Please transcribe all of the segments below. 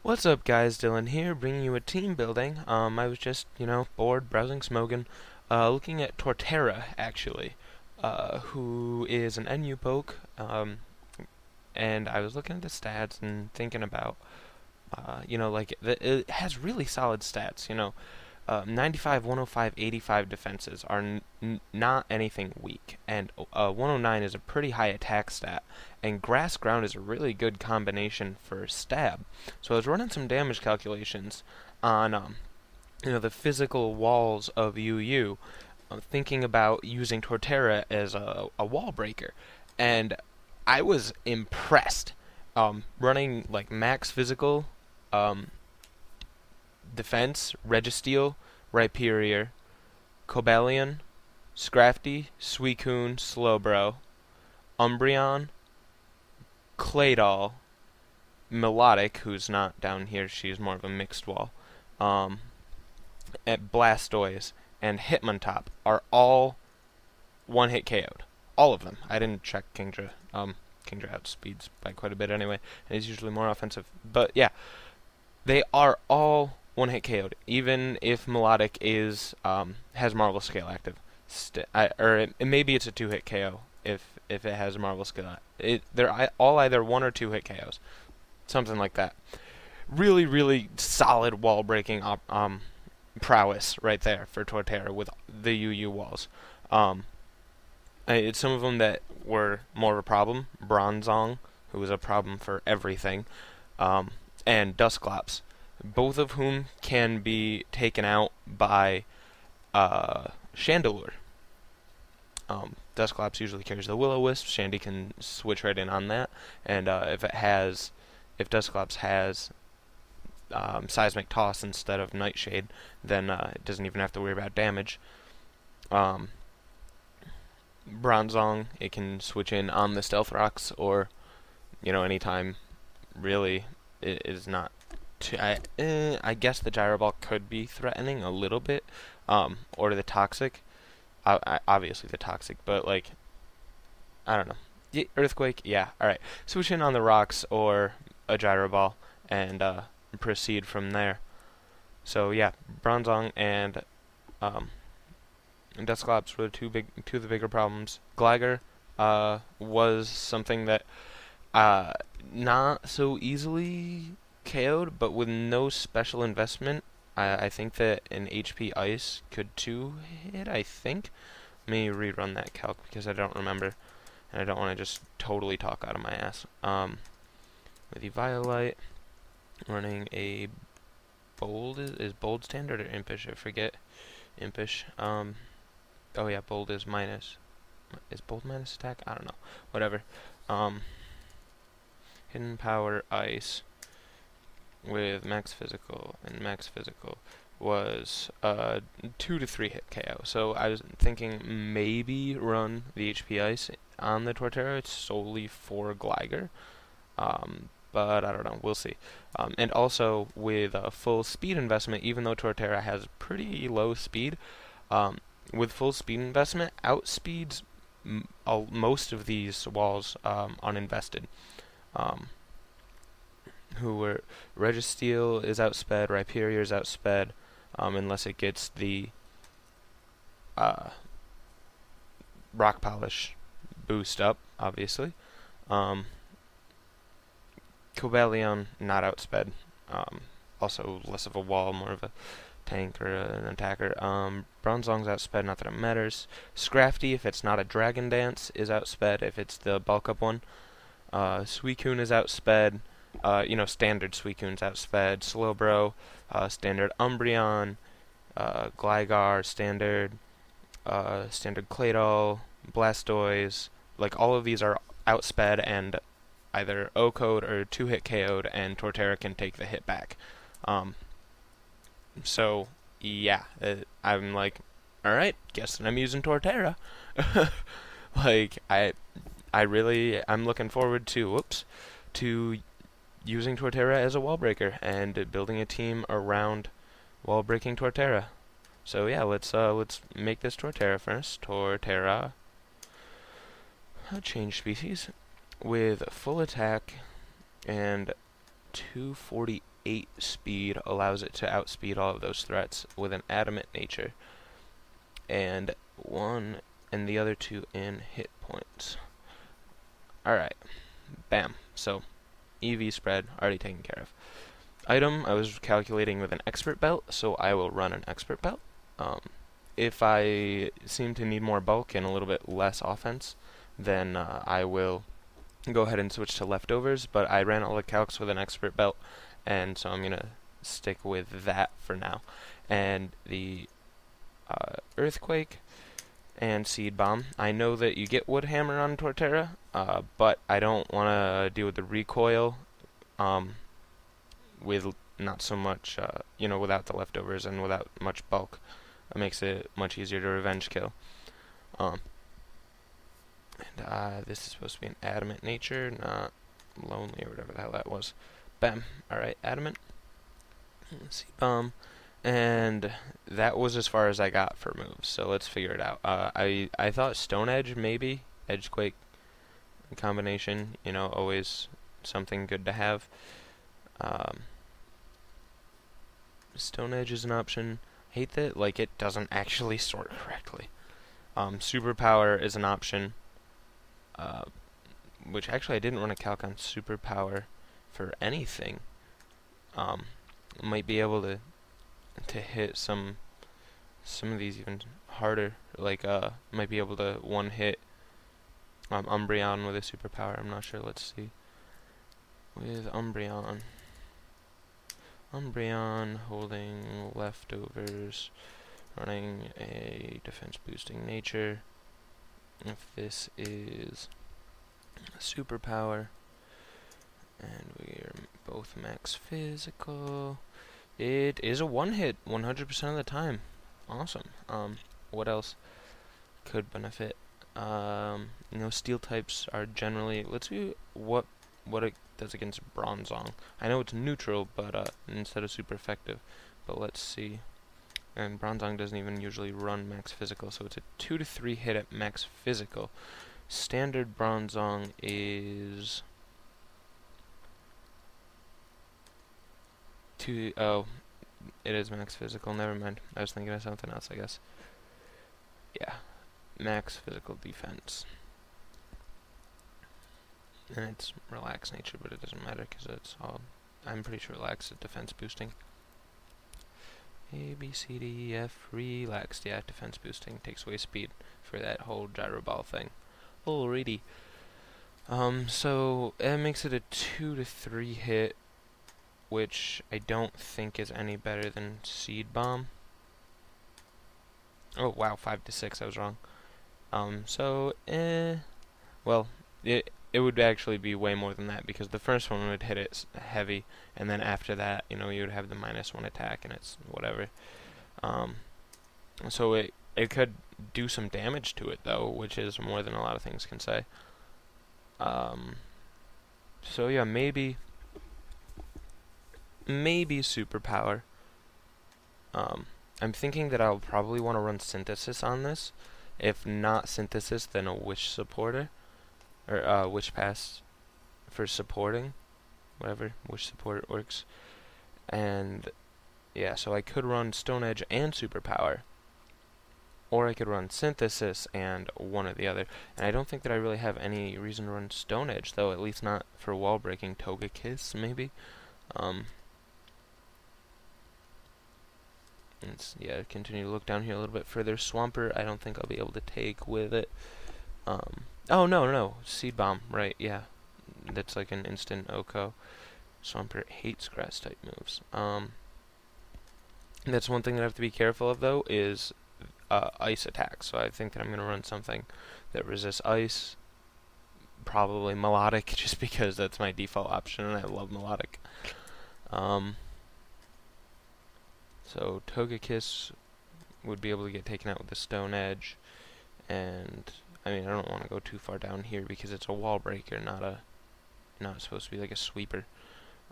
What's up, guys? Dylan here, bringing you a team building. I was just, bored, browsing, smoking, looking at Torterra, actually, who is an NU poke, and I was looking at the stats and thinking about, it has really solid stats, 95, 105, 85 defenses are not anything weak, and 109 is a pretty high attack stat, and grass ground is a really good combination for stab. So I was running some damage calculations on the physical walls of UU, thinking about using Torterra as a wall breaker, and I was impressed. Running like max physical um, defense, Registeel, Rhyperior, Cobalion, Scrafty, Suicune, Slowbro, Umbreon, Claydol, Melodic, who's not down here, she's more of a mixed wall, at Blastoise, and Hitmontop are all one-hit KO'd. All of them. I didn't check Kingdra. Kingdra outspeeds by quite a bit anyway, and is usually more offensive. But yeah, they are all one-hit KO'd, even if Melodic has Marvel Scale active. Maybe it's a two-hit KO if it has Marvel Scale. They're all either one or two-hit KOs, something like that. Really, really solid wall-breaking prowess right there for Torterra with the UU walls. It's some of them that were more of a problem. Bronzong, who was a problem for everything, and Dusclops, both of whom can be taken out by Chandelure. Dusclops usually carries the Will-O-Wisp. Shandy can switch right in on that, and if Dusclops has Seismic Toss instead of Nightshade, then it doesn't even have to worry about damage. Bronzong, it can switch in on the Stealth Rocks, or anytime. Really, it is not. I guess the Gyro Ball could be threatening a little bit, or the Toxic. Obviously the Toxic, but I don't know. Earthquake, yeah, alright. Switch in on the rocks or a Gyro Ball and proceed from there. So yeah, Bronzong and Dusclops were two of the bigger problems. Gligar was something that not so easily KO'd, but with no special investment. I think that an HP Ice could 2-hit, I think. Let me rerun that calc because I don't remember, and I don't want to just totally talk out of my ass. With Eviolite, running a Bold, is Bold standard or Impish? I forget. Impish. Oh yeah, Bold is minus. Is Bold minus attack? I don't know. Whatever. Hidden Power Ice with max physical, and max physical was 2 to 3 hit KO. So I was thinking maybe run the HP Ice on the Torterra. It's solely for Gligar, but I don't know. We'll see. And also with full speed investment, even though Torterra has pretty low speed, with full speed investment, outspeeds most of these walls uninvested. Who were Registeel is outsped, Rhyperior is outsped, unless it gets the Rock Polish boost up, obviously. Cobalion not outsped, also less of a wall, more of a tank or an attacker. Bronzong's outsped, not that it matters. Scrafty, if it's not a Dragon Dance, is outsped if it's the bulk up one. Suicune is outsped. Standard Suicune's outsped, Slowbro, standard Umbreon, Gligar, standard Claydol, Blastoise, all of these are outsped and either O-code or 2-hit KO'd, and Torterra can take the hit back. So, yeah, I'm alright, guess I'm using Torterra. I'm looking forward to using Torterra as a wall breaker and building a team around wall breaking Torterra. So yeah, let's make this Torterra first. Torterra, change species with full attack and 248 speed allows it to outspeed all of those threats with an adamant nature, and the other two in hit points. Alright, bam. So, EV spread already taken care of. Item, I was calculating with an expert belt, so I will run an expert belt. If I seem to need more bulk and a little bit less offense, then I will go ahead and switch to leftovers, but I ran all the calcs with an expert belt, and so I'm going to stick with that for now. And the earthquake and seed bomb, I know that you get wood hammer on Torterra, but I don't want to deal with the recoil with not so much, without the leftovers and without much bulk. It makes it much easier to revenge kill. This is supposed to be an adamant nature, not lonely or whatever the hell that was. Bam. Alright, adamant. Seed bomb. And that was as far as I got for moves, so let's figure it out. I thought Stone Edge, maybe. Edgequake combination, always something good to have. Stone Edge is an option. I hate that, it doesn't actually sort correctly. Superpower is an option. Which actually I didn't run a calc on superpower for anything. Might be able to hit some of these even harder. Might be able to one hit Umbreon with a superpower. I'm not sure. Let's see. With Umbreon holding leftovers, running a defense boosting nature. If this is a superpower, and we're both max physical, it is a one hit 100% of the time. Awesome. What else could benefit? Steel types are generally. Let's see what it does against Bronzong. I know it's neutral, but instead of super effective. But let's see. And Bronzong doesn't even usually run max physical, so it's a 2 to 3 hit at max physical. Standard Bronzong is oh, it is max physical. Never mind. I was thinking of something else, I guess. Yeah, max physical defense. And it's relax nature, but it doesn't matter because it's all. I'm pretty sure relax is defense boosting. A, B, C, D, E, F, relaxed. Yeah, defense boosting takes away speed for that whole gyro ball thing. Alrighty. So it makes it a 2 to 3 hit, which I don't think is any better than Seed Bomb. Oh wow, 5 to 6. I was wrong. Well, it would actually be way more than that because the first one would hit it heavy, and then after that, you would have the -1 attack, and it's whatever. So it could do some damage to it though, which is more than a lot of things can say. So yeah, maybe superpower. I'm thinking that I'll probably want to run synthesis on this. If not synthesis, then a wish supporter. Or wish pass for supporting. Whatever, wish support works. And yeah, so I could run Stone Edge and superpower. Or I could run synthesis and one or the other. And I don't think that I really have any reason to run Stone Edge, though, at least not for wall breaking. Togekiss, maybe. Continue to look down here a little bit further. Swampert, I don't think I'll be able to take with it. Oh, no. Seed Bomb, right, yeah. That's like an instant OHKO. Swampert hates grass-type moves. That's one thing that I have to be careful of, though, is ice attacks. So I think that I'm going to run something that resists ice. Probably Melodic, just because that's my default option, and I love Melodic. So Togekiss would be able to get taken out with the Stone Edge, and I don't want to go too far down here because it's a wall breaker, not supposed to be like a sweeper.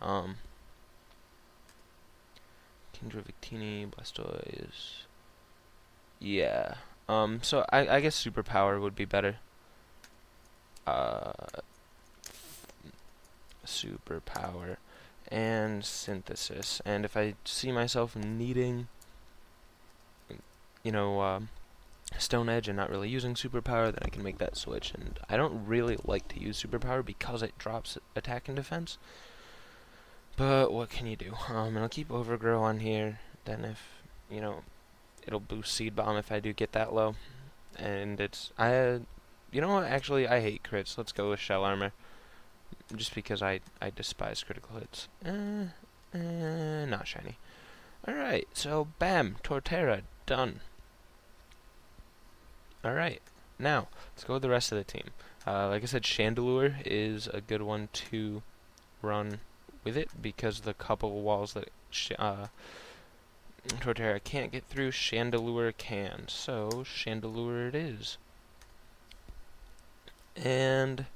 Kingdra Victini, Blastoise. Yeah. So I guess superpower would be better. Superpower. and synthesis. And if I see myself needing, you know, Stone Edge and not really using superpower, then I can make that switch. And I don't really like to use superpower because it drops attack and defense. But what can you do? And I'll keep Overgrow on here. Then if, you know, it'll boost Seed Bomb if I do get that low. And it's, you know what, actually, I hate crits. Let's go with Shell Armor. Just because I despise critical hits. Not shiny. Alright, so bam, Torterra, done. Alright, now, let's go with the rest of the team. Like I said, Chandelure is a good one to run with it, because the couple walls that Torterra can't get through, Chandelure can. So, Chandelure it is. And,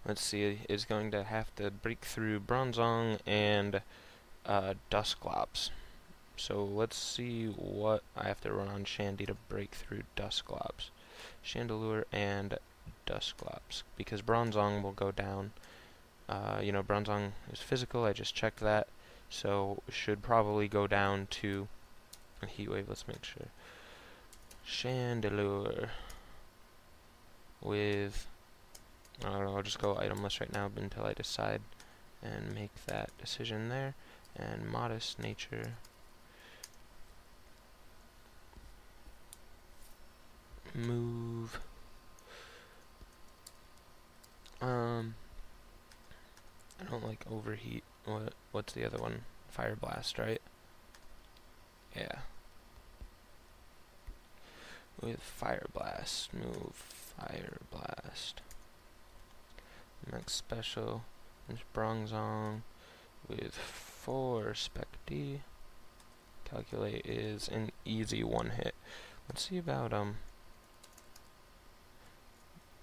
let's see, is going to have to break through Bronzong and Dusclops. So, let's see what I have to run on Shandy to break through Dusclops. Chandelure and Dusclops, because Bronzong will go down. You know, Bronzong is physical, I just checked that, so should probably go down to a Heat Wave. Let's make sure. Chandelure with, I don't know, I'll just go itemless right now until I decide and make that decision there. And Modest Nature. Move. I don't like Overheat. What's the other one? Fire Blast, right? Yeah. With Fire Blast, move Fire Blast. Max Special is Bronzong with 4 Spec D. Calculate is an easy one hit. Let's see about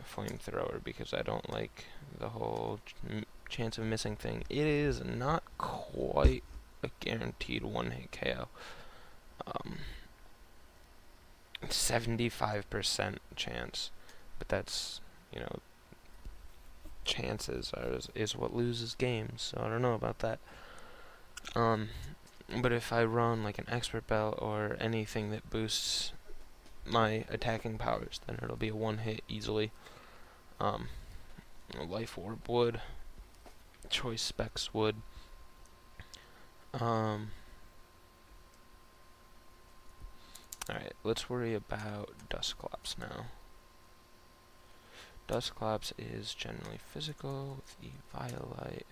Flamethrower, because I don't like the whole chance of missing thing. It is not quite a guaranteed one-hit KO. 75% chance, but that's, you know, chances is what loses games, so I don't know about that. But if I run like an Expert Belt or anything that boosts my attacking powers, then it'll be a one-hit easily. Life Orb would, Choice Specs would. Alright, let's worry about Dusclops now. Dusclops is generally physical with Eviolite.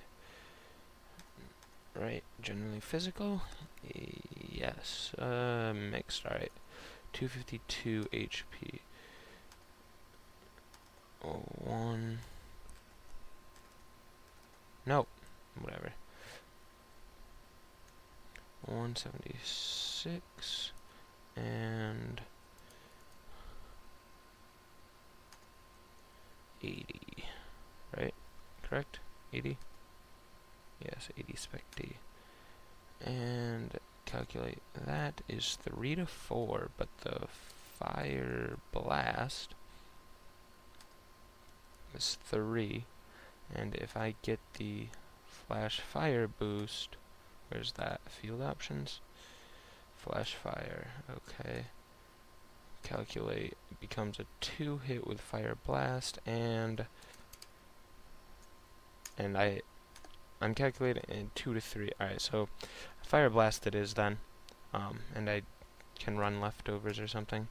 Right, generally physical? Yes. Mixed, alright. 252 HP. 1. No, whatever. 176 and 80, right? Correct? 80? Yes, 80 Spec D. And calculate that is 3 to 4, but the Fire Blast is 3. And if I get the Flash Fire boost, where's that? Field options? Flash Fire, okay. Calculate becomes a 2-hit with Fire Blast, and I'm calculating in 2 to 3. Alright, so Fire Blast it is then. And I can run leftovers or something.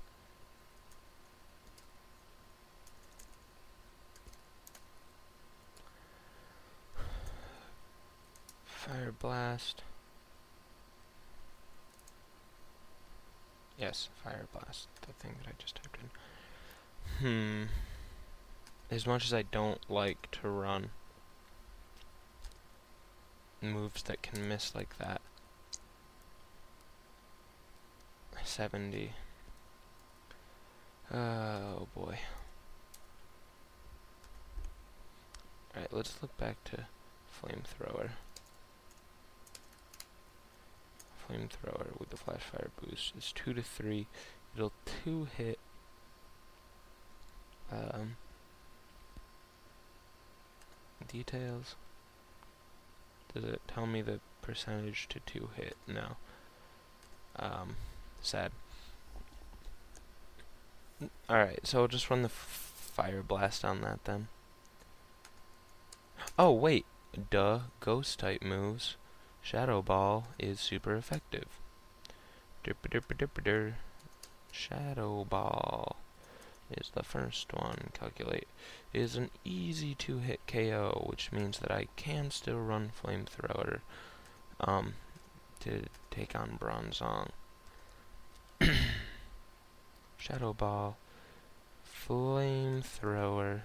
Fire Blast. Yes, Fire Blast, the thing that I just typed in. As much as I don't like to run moves that can miss like that. 70. Oh boy. Alright, let's look back to Flamethrower. Flamethrower with the Flash Fire boost is 2 to 3. It'll 2-hit. Details. Does it tell me the percentage to 2-hit? No. Sad. Alright, so I'll just run the Fire Blast on that then. Oh, wait. Duh. Ghost type moves. Shadow Ball is super effective. Derp-a-derp-a-derp-a-der. Shadow Ball is the first one. Calculate. Is an easy 2-hit KO, which means that I can still run Flamethrower to take on Bronzong. Shadow Ball. Flamethrower.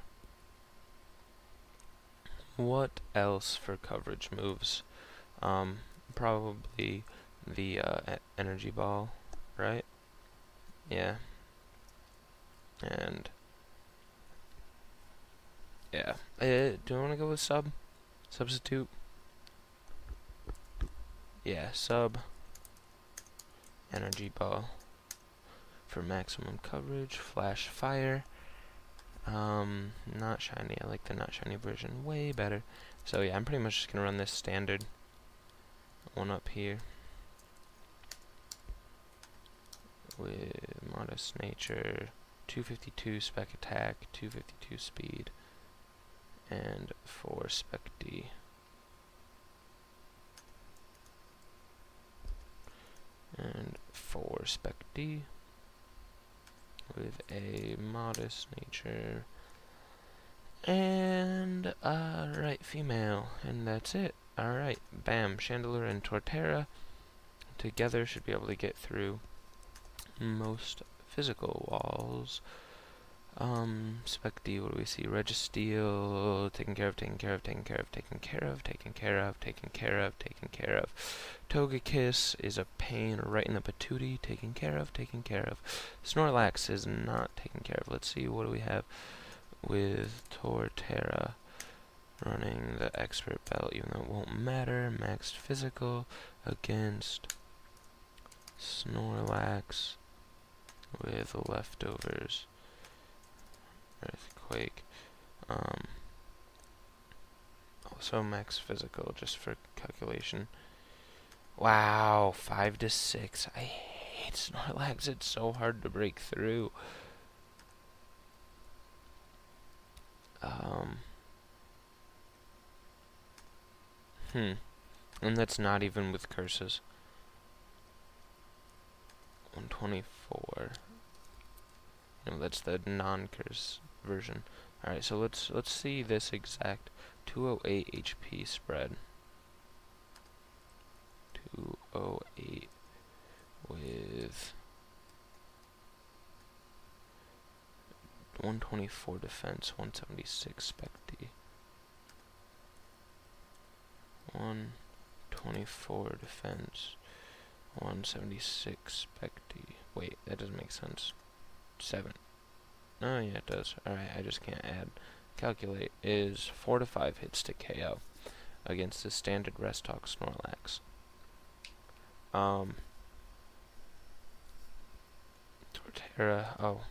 What else for coverage moves? Probably the Energy Ball, right? Yeah. And yeah. Do I want to go with sub? Substitute? Yeah, sub. Energy Ball for maximum coverage. Flash Fire. Not shiny. I like the not shiny version way better. So yeah, I'm pretty much just gonna run this standard one up here with modest nature, 252 spec attack, 252 speed, and 4 spec D. And 4 spec D with a modest nature. And, right, female. And that's it. Alright, bam. Chandelure and Torterra together should be able to get through most physical walls. Spec D, what do we see? Registeel, taken care of, taken care of, taken care of, taken care of, taken care of, taken care of, taken care of. Togekiss is a pain right in the patootie, taken care of, taken care of. Snorlax is not taken care of. Let's see, what do we have with Torterra? Running the expert belt, even though it won't matter. Maxed physical against Snorlax with leftovers. Earthquake. Also max physical, just for calculation. Wow, 5 to 6. I hate Snorlax. It's so hard to break through. And that's not even with curses. 124. No, that's the non-curse version. Alright, so let's see this exact 208 HP spread. 208 with 124 defense, 176 spec D. 124 defense, 176 spec D. Wait, that doesn't make sense. 7. Oh yeah, it does. Alright, I just can't add. Calculate is 4 to 5 hits to KO against the standard Rest Talk Snorlax. Torterra, oh,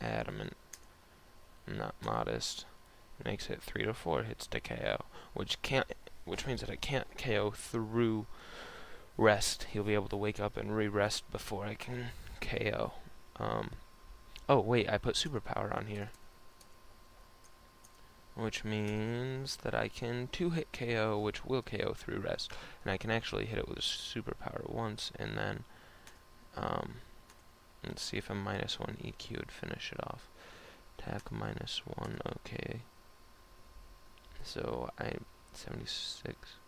adamant, not modest, makes it 3 to 4 hits to KO, which means that I can't KO through rest. He'll be able to wake up and re-rest before I can KO. Oh wait, I put superpower on here, which means that I can 2-hit KO, which will KO through rest, and I can actually hit it with a superpower once, and then let's see if a -1 EQ would finish it off. Attack -1, okay. So 76,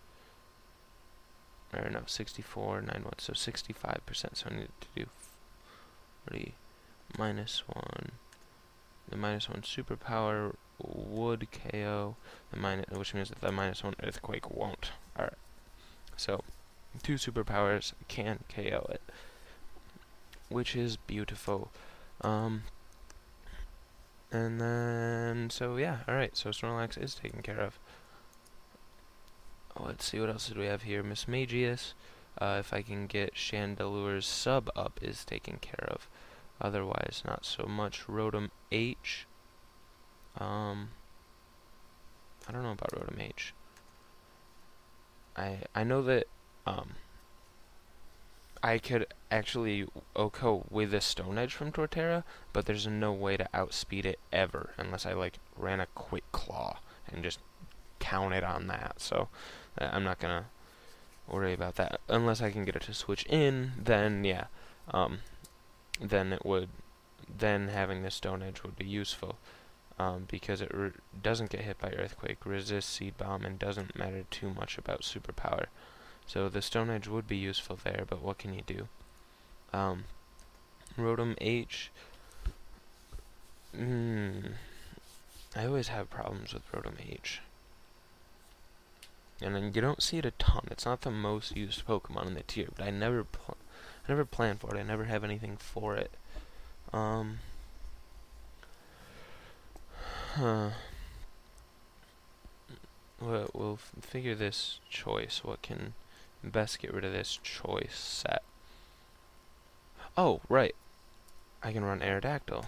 or no, 64, 91, so 65%. So I need to do 40 -1. The -1 superpower would KO the which means that the -1 earthquake won't. Alright. So 2 superpowers can KO it, which is beautiful. And then so yeah, alright, so Snorlax is taken care of. Let's see, what else did we have here? Miss Magius, if I can get Chandelure's sub up, is taken care of. Otherwise, not so much. Rotom H. I don't know about Rotom H. I know that I could actually OHKO with a Stone Edge from Torterra, but there's no way to outspeed it ever unless I like ran a quick claw and just counted on that. So I'm not gonna worry about that unless I can get it to switch in. Then yeah, then it would. Then having the Stone Edge would be useful because it doesn't get hit by Earthquake, resists Seed Bomb, and doesn't matter too much about Superpower. So the Stone Edge would be useful there, but what can you do? Rotom H. I always have problems with Rotom H. And then you don't see it a ton. It's not the most used Pokemon in the tier, but I never plan for it. I never have anything for it. We'll figure this choice. What can best get rid of this choice set? Oh, right. I can run Aerodactyl.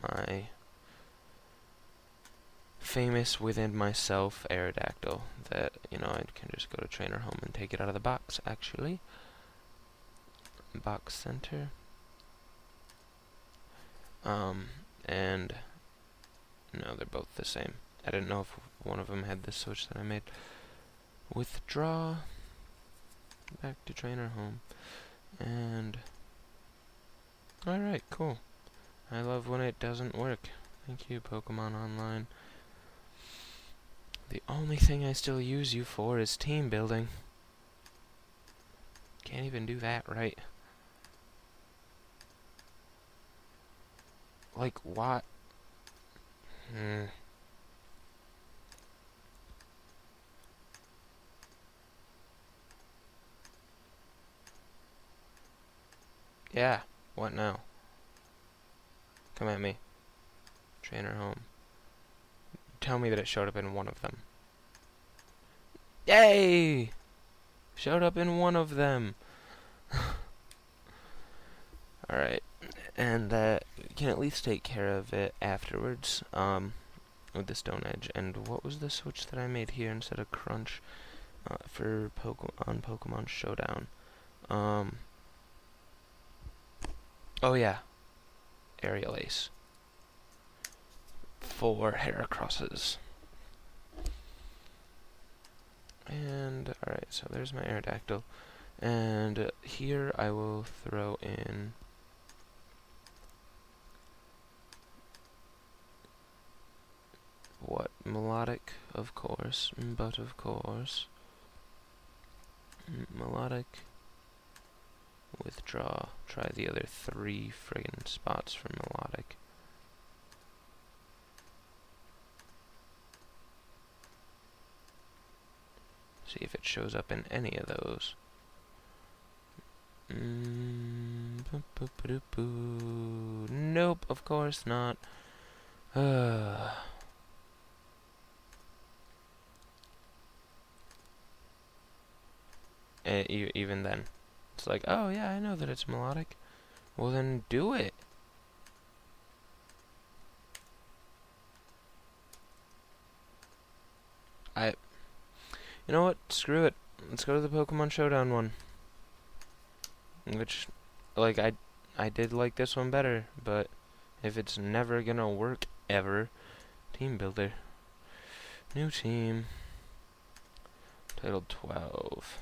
My famous within myself Aerodactyl that, you know, I can just go to Trainer Home and take it out of the box, actually. Box center. And no, they're both the same. I didn't know if one of them had this switch that I made. Withdraw. Back to Trainer Home. And alright, cool. I love when it doesn't work. Thank you, Pokemon Online. The only thing I still use you for is team building. Can't even do that right. Like, what? Yeah, what now? Come at me. Trainer Home. Tell me that it showed up in one of them. Yay! Showed up in one of them. Alright. And can at least take care of it afterwards, with the Stone Edge. And what was the switch that I made here instead of Crunch, for Pokemon Showdown? Oh yeah, Aerial Ace. 4 Heracrosses. And, alright, so there's my Aerodactyl. And here I will throw in what? Melodic, of course, but of course. Melodic. Withdraw. Try the other 3 friggin' spots for Melodic. See if it shows up in any of those. Nope, of course not. Even then, it's like, oh yeah, I know that it's Melodic. Well then, do it. You know what? Screw it. Let's go to the Pokemon Showdown one. Which, like, I did like this one better, but if it's never gonna work ever, Team Builder. New team. Title 12.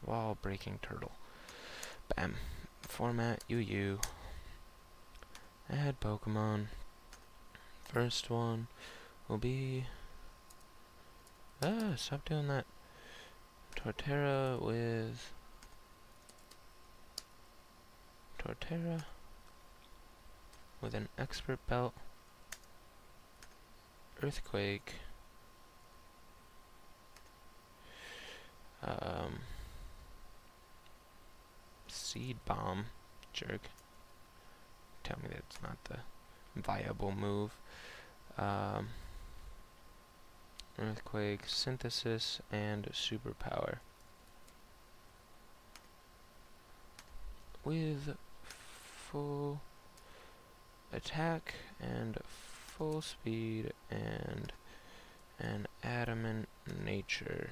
Wall breaking turtle. Bam. Format UU. Add Pokemon. First one will be... stop doing that. Torterra with... Torterra with an Expert Belt. Earthquake. Seed Bomb. Jerk. Tell me that it's not the viable move. Earthquake, Synthesis, and Superpower. with full attack and full speed and an adamant nature.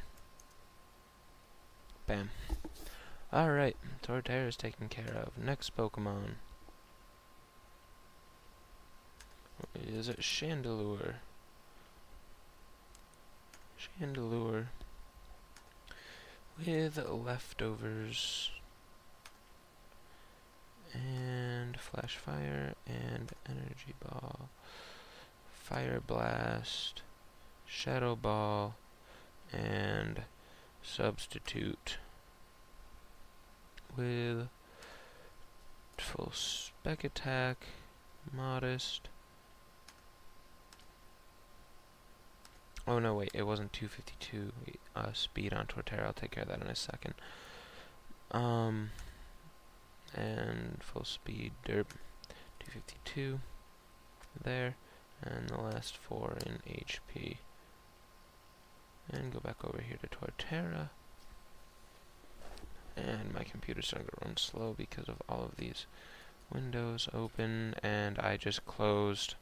Bam. Alright, Torterra is taken care of. Next Pokemon is it Chandelure. Chandelure with leftovers and Flash Fire and Energy Ball, Fire Blast, Shadow Ball, and Substitute with full spec attack, modest. Oh no, wait, it wasn't 252 speed on Torterra. I'll take care of that in a second. And full speed derp, 252 there, and the last 4 in HP. And go back over here to Torterra. And my computer's starting to run slow because of all of these windows open, and I just closed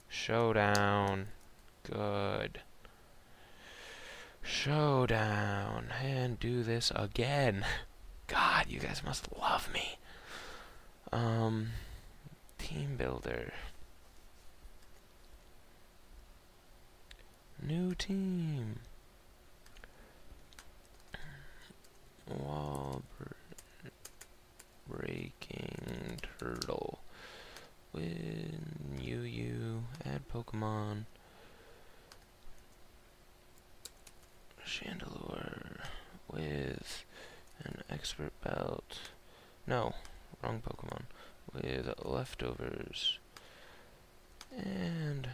Showdown. Good. Showdown, and do this again. God, you guys must love me. Team Builder. New team. Wall breaking turtle. With Yu add Pokemon. Chandelure with an expert belt. No, wrong Pokemon. With leftovers and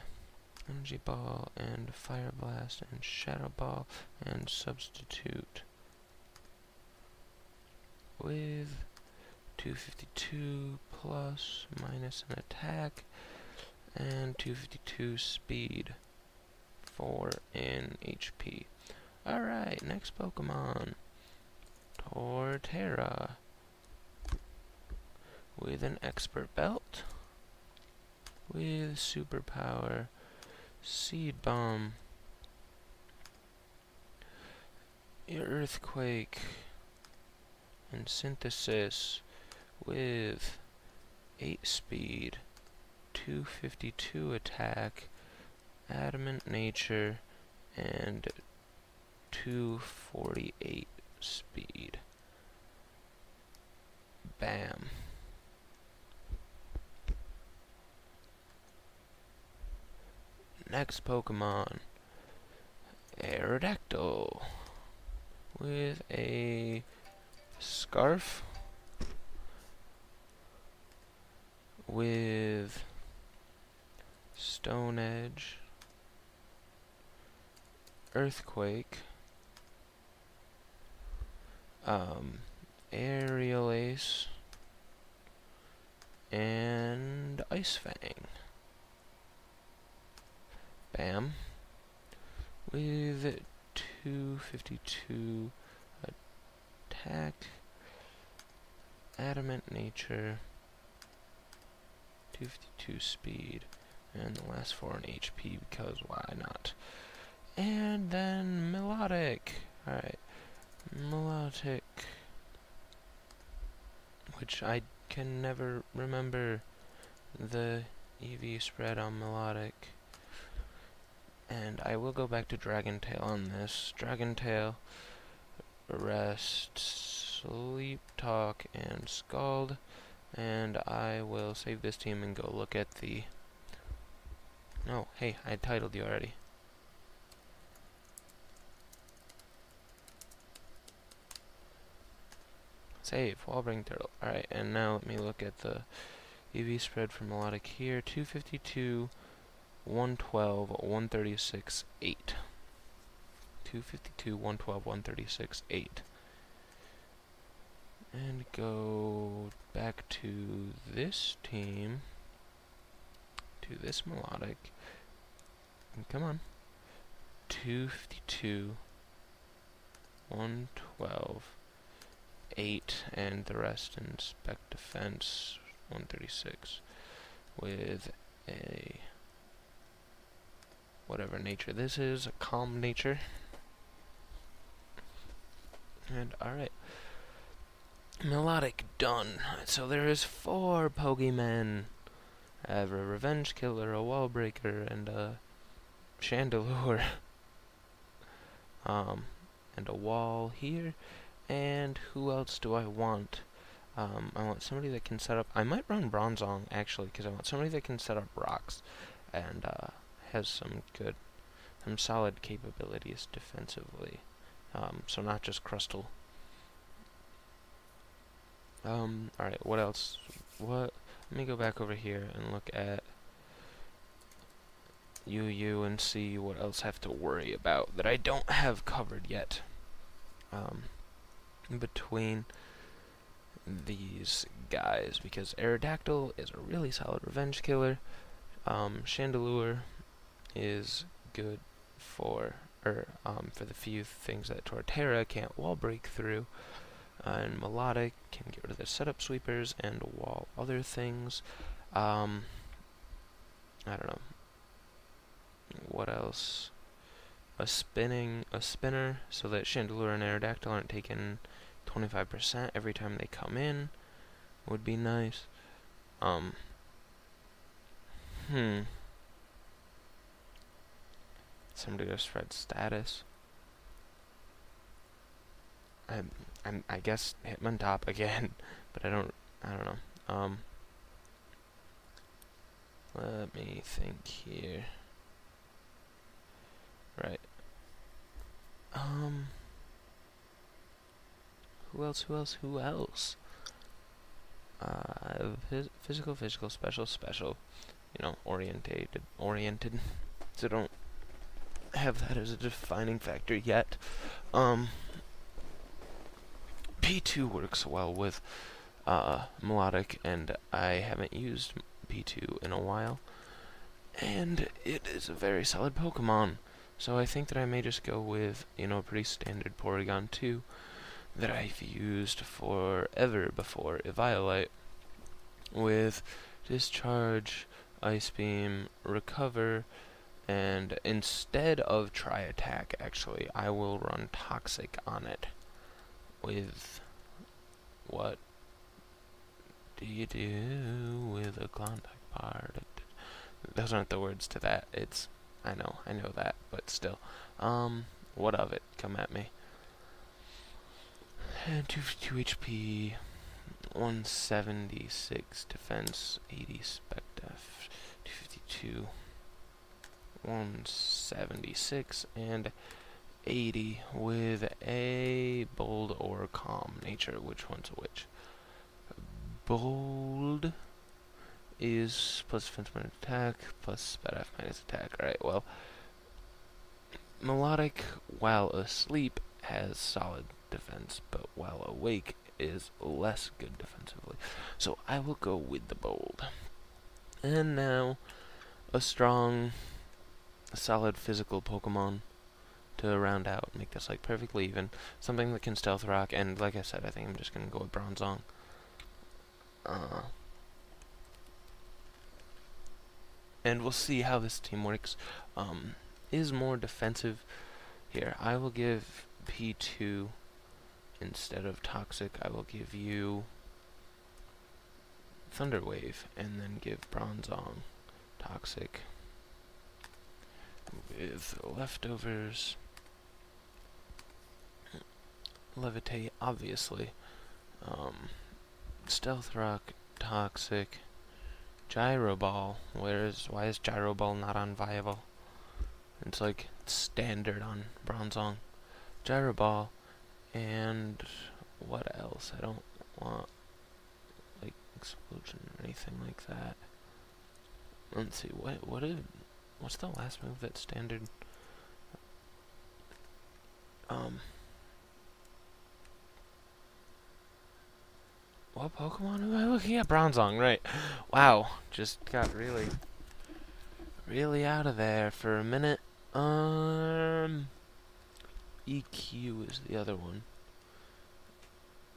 Energy Ball and Fire Blast and Shadow Ball and Substitute with 252 plus minus an attack and 252 speed, 4 in HP. Alright, next Pokemon, Torterra, with an expert belt, with superpower, Seed Bomb, Earthquake, and Synthesis, with 8 speed, 252 attack, adamant nature, and 248 speed. Bam. Next Pokemon, Aerodactyl, with a scarf, with Stone Edge, Earthquake, Aerial Ace, and Ice Fang. Bam. With 252 attack, adamant nature, 252 speed, and the last 4 in HP because why not? And then Melodic. Alright. Melodic, which I can never remember the EV spread on Melodic. And I will go back to Dragon Tail on this. Dragon Tail, Rest, Sleep Talk, and Scald. And I will save this team and go look at the... No, hey, I titled you already. Save, Wallbring Turtle. Alright, and now let me look at the EV spread for Melodic here. 252, 112, 136, 8. 252, 112, 136, 8. And go back to this team, to this Melodic. And come on. 252, 112, 8, and the rest in spec defense 136 with a whatever nature this is, a calm nature. And alright. Melodic done. So there is 4 Pokemon. I have a Revenge Killer, a Wall Breaker, and a Chandelure. And a wall here. And who else do I want? I want somebody that can set up... I might run Bronzong, actually, because I want somebody that can set up rocks. And has some solid capabilities defensively. So not just Crustle. Alright, what else? Let me go back over here and look at UU and see what else I have to worry about that I don't have covered yet. Between these guys, because Aerodactyl is a really solid revenge killer. Chandelure is good for the few things that Torterra can't wall break through. And Melodic can get rid of the setup sweepers and wall other things. I don't know. What else? A spinner, so that Chandelure and Aerodactyl aren't taking 25% every time they come in, would be nice. Somebody to spread status. I guess Hitmontop again, but I don't know. Let me think here. Right. Who else? I have physical, special. You know, oriented. So don't have that as a defining factor yet. P2 works well with Melodic, and I haven't used P2 in a while. And it is a very solid Pokemon. So I think that I may just go with, a pretty standard Porygon 2 that I've used forever before Eviolite, with Discharge, Ice Beam, Recover, and instead of Try Attack, actually, I will run Toxic on it. With what do you do with a Klondike bar? Those aren't the words to that. I know that, but still. What of it? Come at me. And 2 HP, 176 defense, 80 spec def, 252, 176, and 80 with a bold or calm nature. Which one's which? Bold is plus defense minus attack, plus sped F minus attack. Alright, well, Melodic, while asleep, has solid defense, but while awake is less good defensively. So I will go with the bold. And now, a strong, solid physical Pokemon to round out, make this like perfectly even. Something that can Stealth Rock, and like I said, I think I'm just gonna go with Bronzong. And we'll see how this team works. Is more defensive here. I will give P2 instead of Toxic. I will give you Thunder Wave, and then give Bronzong Toxic with leftovers. Levitate, obviously. Stealth Rock, Toxic, Gyro Ball. Why is Gyro Ball not on Viable? It's like standard on Bronzong. Gyro Ball, and what else? I don't want like Explosion or anything like that. Let's see, what's the last move that's standard? What Pokemon am I looking at? Bronzong, right. Wow, just got really out of there for a minute. EQ is the other one.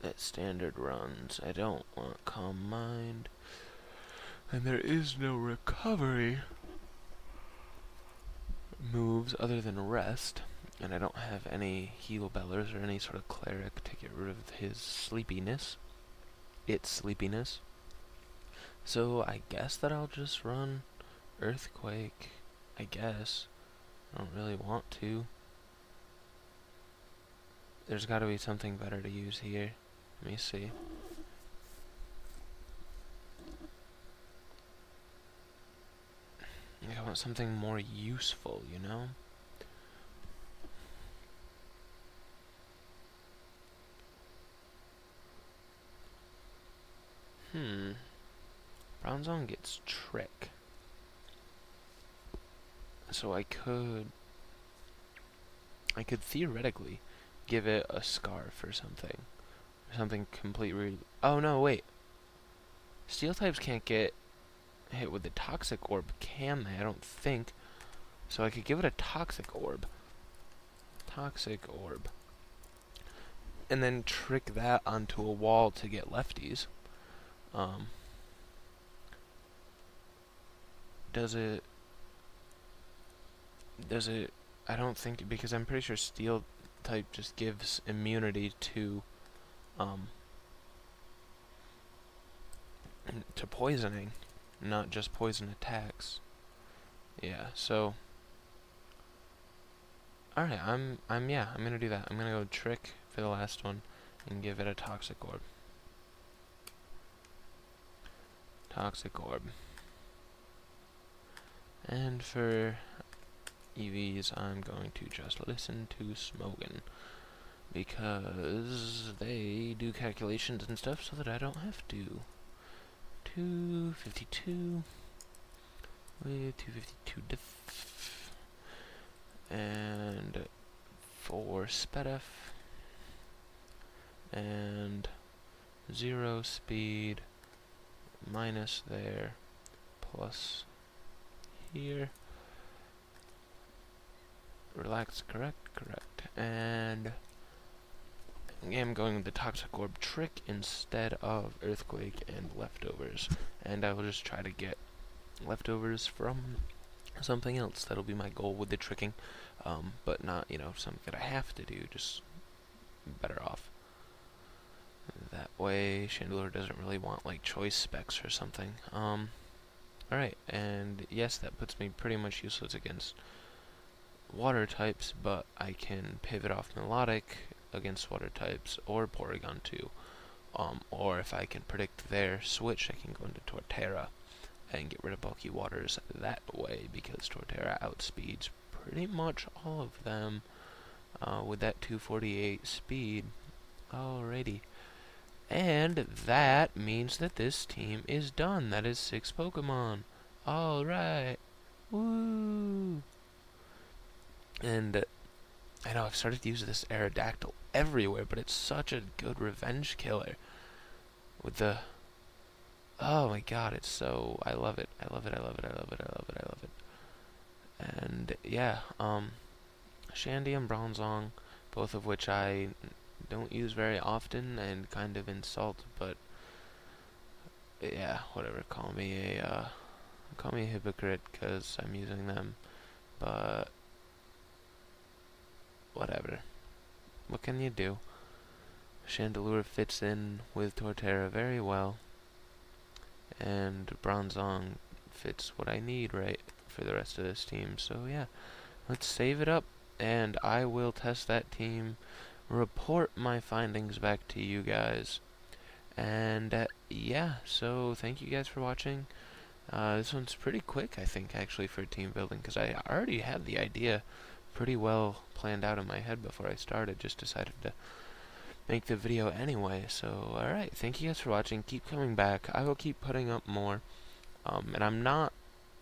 that standard runs. I don't want calm mind. And there is no recovery moves other than rest. And I don't have any heal bellers or any sort of cleric to get rid of his sleepiness. Its sleepiness. So I guess that I'll just run Earthquake. I guess. I don't really want to. There's gotta be something better to use here. Let me see. I want something more useful, you know? Bronzong gets Trick. So I could theoretically give it a Scarf or something. Something completely... Oh no, wait. Steel types can't get hit with the Toxic Orb, can they? I don't think. So I could give it a Toxic Orb. Toxic Orb. And then trick that onto a wall to get lefties. Does it... I don't think... Because I'm pretty sure Steel type just gives immunity to poisoning, not just poison attacks. Yeah, so alright, I'm gonna do that. I'm gonna go Trick for the last one and give it a Toxic Orb. Toxic Orb. And for EVs, I'm going to just listen to Smogan, because they do calculations and stuff so that I don't have to. 252 with 252 diff and 4 spedef and 0 speed minus there plus here. Relax, correct, and I'm going with the Toxic Orb Trick instead of Earthquake and Leftovers, and I will just try to get leftovers from something else. That'll be my goal with the tricking, but not, you know, something that I have to do, just better off. That way Chandelure doesn't really want, like, choice specs or something. Alright, and yes, that puts me pretty much useless against water types, but I can pivot off Melodic against water types, or Porygon too. Or if I can predict their switch, I can go into Torterra and get rid of bulky waters that way, because Torterra outspeeds pretty much all of them with that 248 speed. Alrighty. And that means that this team is done. That is 6 Pokemon. Alright. Woo! And I know I've started to use this Aerodactyl everywhere, but it's such a good revenge killer. With the... Oh my god, it's so... I love it. I love it. And yeah, Shandy and Bronzong, both of which I don't use very often and kind of insult, but yeah, whatever. Call me a hypocrite because I'm using them, but whatever. What can you do? Chandelure fits in with Torterra very well, and Bronzong fits what I need right for the rest of this team. So yeah, let's save it up, and I will test that team, report my findings back to you guys, and yeah, so thank you guys for watching. This one's pretty quick, I think, actually, for team building, because I already had the idea pretty well planned out in my head before I started, just decided to make the video anyway. So alright, thank you guys for watching. Keep coming back. I will keep putting up more, and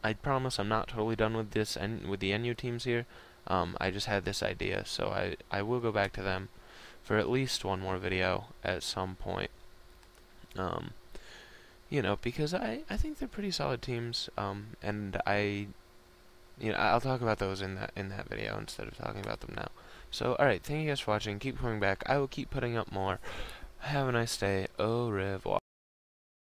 I promise I'm not totally done with this and with the NU teams here. I just had this idea, so I will go back to them for at least one more video at some point. You know, because I think they're pretty solid teams, and I'll talk about those in that video instead of talking about them now. So, alright, thank you guys for watching. Keep coming back. I will keep putting up more. Have a nice day. Au revoir.